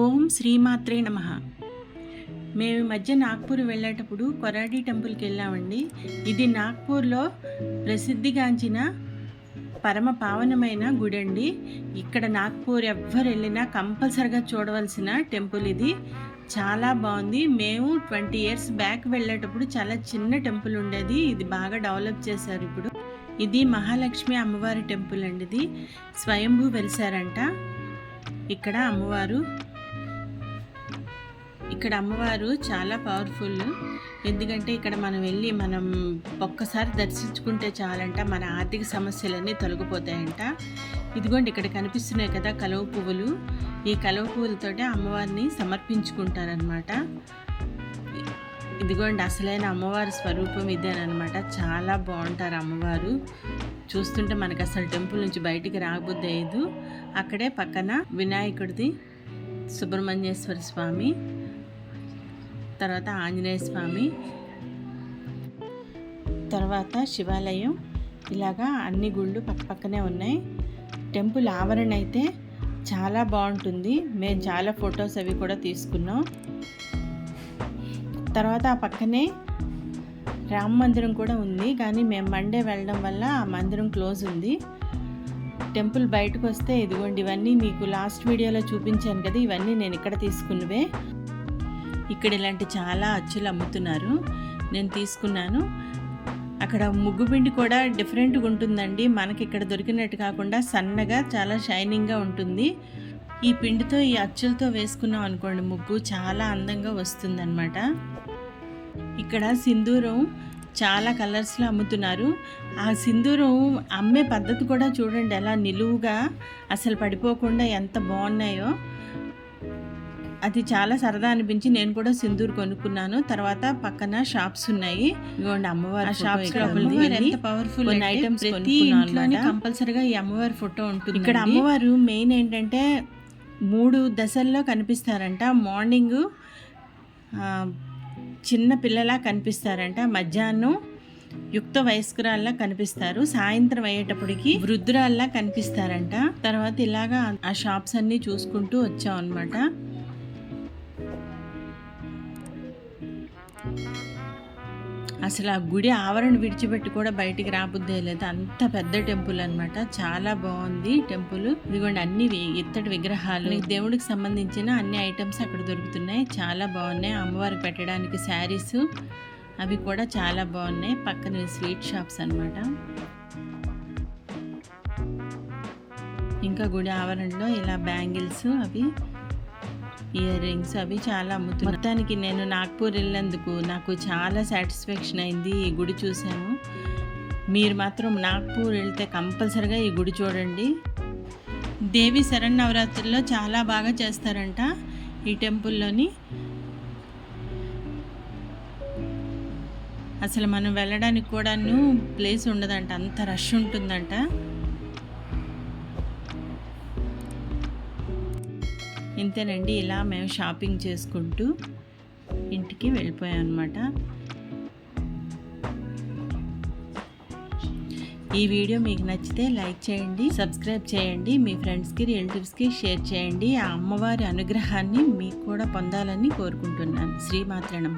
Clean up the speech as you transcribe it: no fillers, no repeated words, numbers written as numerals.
ఓం శ్రీమాత్రే నమః. మేము మధ్య నాగ్పూర్ వెళ్ళేటప్పుడు కొరాడి టెంపుల్కి వెళ్ళామండి. ఇది నాగ్పూర్లో ప్రసిద్ధిగాంచిన పరమ పావనమైన గుడి అండి. ఇక్కడ నాగ్పూర్ ఎవ్వరు వెళ్ళినా కంపల్సరిగా చూడవలసిన టెంపుల్ ఇది. చాలా బాగుంది. మేము 20 years బ్యాక్ వెళ్ళేటప్పుడు చాలా చిన్న టెంపుల్ ఉండేది. ఇది బాగా డెవలప్ చేశారు ఇప్పుడు. ఇది మహాలక్ష్మి అమ్మవారి టెంపుల్ అండి. ఇది స్వయంభూ వెలిసారంట. ఇక్కడ అమ్మవారు చాలా పవర్ఫుల్. ఎందుకంటే ఇక్కడ మనం ఒక్కసారి దర్శించుకుంటే చాలంట మన ఆర్థిక సమస్యలన్నీ తొలగిపోతాయంట. ఇదిగోండి ఇక్కడ కనిపిస్తున్నాయి కదా కలువ పువ్వులు. ఈ కలువ పువ్వులతోటే అమ్మవారిని సమర్పించుకుంటారనమాట. ఇదిగోండి అసలైన అమ్మవారి స్వరూపం ఇదేనమాట. చాలా బాగుంటారు అమ్మవారు. చూస్తుంటే మనకు అసలు టెంపుల్ నుంచి బయటికి రాబుద్ది అయ్యదు. అక్కడే పక్కన వినాయకుడిది, సుబ్రహ్మణ్యేశ్వర స్వామి, తర్వాత ఆంజనేయ స్వామి, తర్వాత శివాలయం, ఇలాగా అన్ని గుళ్ళు పక్కనే ఉన్నాయి. టెంపుల్ ఆవరణ అయితే చాలా బాగుంటుంది. మేము చాలా ఫొటోస్ అవి కూడా తీసుకున్నాం. తర్వాత ఆ పక్కనే రామ మందిరం కూడా ఉంది. కానీ మేము మండే వెళ్ళడం వల్ల ఆ మందిరం క్లోజ్ ఉంది. టెంపుల్ బయటకు వస్తే ఇదిగోండి ఇవన్నీ మీకు లాస్ట్ వీడియోలో చూపించాను కదా, ఇవన్నీ నేను ఇక్కడ తీసుకున్నవే. ఇక్కడ ఇలాంటి చాలా అచ్చులు అమ్ముతున్నారు. నేను తీసుకున్నాను. అక్కడ ముగ్గు పిండి కూడా డిఫరెంట్గా ఉంటుందండి. మనకి ఇక్కడ దొరికినట్టు కాకుండా సన్నగా చాలా షైనింగ్గా ఉంటుంది. ఈ పిండితో ఈ అచ్చులతో వేసుకున్నాం అనుకోండి ముగ్గు చాలా అందంగా వస్తుందన్నమాట. ఇక్కడ సింధూరం చాలా కలర్స్లో అమ్ముతున్నారు. ఆ సింధూరం అమ్మే పద్ధతి కూడా చూడండి ఎలా నిలువుగా అసలు పడిపోకుండా ఎంత బాగున్నాయో. అది చాలా సరదా అనిపించి నేను కూడా సింధూర్ కొనుక్కున్నాను. తర్వాత పక్కన షాప్స్ ఉన్నాయి. ఇదిగోండి అమ్మవారి షాప్స్ ఎంత పవర్ఫుల్ ఐటమ్స్ ప్రతి ఇంట్లోని కంపల్సరిగా ఈ అమ్మవారి ఫోటో ఉంటుంది. ఇక్కడ అమ్మవారు మెయిన్ ఏంటంటే 3 దశల్లో కనిపిస్తారంట. మార్నింగ్ చిన్న పిల్లలా కనిపిస్తారంట, మధ్యాహ్నం యుక్త వయస్కురాల్లా కనిపిస్తారు, సాయంత్రం అయ్యేటప్పటికి వృద్ధురాల్లా కనిపిస్తారంట. తర్వాత ఇలాగా ఆ షాప్స్ అన్నీ చూసుకుంటూ వచ్చాం అనమాట. అసలు ఆ గుడి ఆవరణ విడిచిపెట్టి కూడా బయటికి రాబుద్దే లేదు, అంత పెద్ద టెంపుల్ అనమాట. చాలా బాగుంది టెంపుల్. ఇదిగోండి అన్ని ఇత్తడి విగ్రహాలు, దేవుడికి సంబంధించిన అన్ని ఐటమ్స్ అక్కడ దొరుకుతున్నాయి. చాలా బాగున్నాయి. అమ్మవారికి పెట్టడానికి శారీస్ అవి కూడా చాలా బాగున్నాయి. పక్కన స్వీట్ షాప్స్ అనమాట. ఇంకా గుడి ఆవరణలో ఇలా బ్యాంగిల్స్, అవి ఇయర్ రింగ్స్ అవి చాలా అమ్ముతున్నాయి. మొత్తానికి నేను నాగ్పూర్ వెళ్ళినందుకు నాకు చాలా సాటిస్ఫాక్షన్ అయింది. ఈ గుడి చూశాను. మీరు మాత్రం నాగ్పూర్ వెళ్తే కంపల్సరిగా ఈ గుడి చూడండి. దేవి శరన్నవరాత్రుల్లో చాలా బాగా చేస్తారంట ఈ టెంపుల్లోని. అసలు మనం వెళ్ళడానికి కూడాను ప్లేస్ ఉండదంట, అంత రష్ ఉంటుందంట. ఇంతేనండి, ఇలా మేము షాపింగ్ చేసుకుంటూ ఇంటికి వెళ్ళిపోయాం అన్నమాట. ఈ వీడియో మీకు నచ్చితే లైక్ చేయండి, సబ్స్క్రైబ్ చేయండి, మీ ఫ్రెండ్స్కి రిలేటివ్స్కి షేర్ చేయండి. ఆ అమ్మవారి అనుగ్రహాన్ని మీకు కూడా పొందాలని కోరుకుంటున్నాను. శ్రీమాత్రే నమః.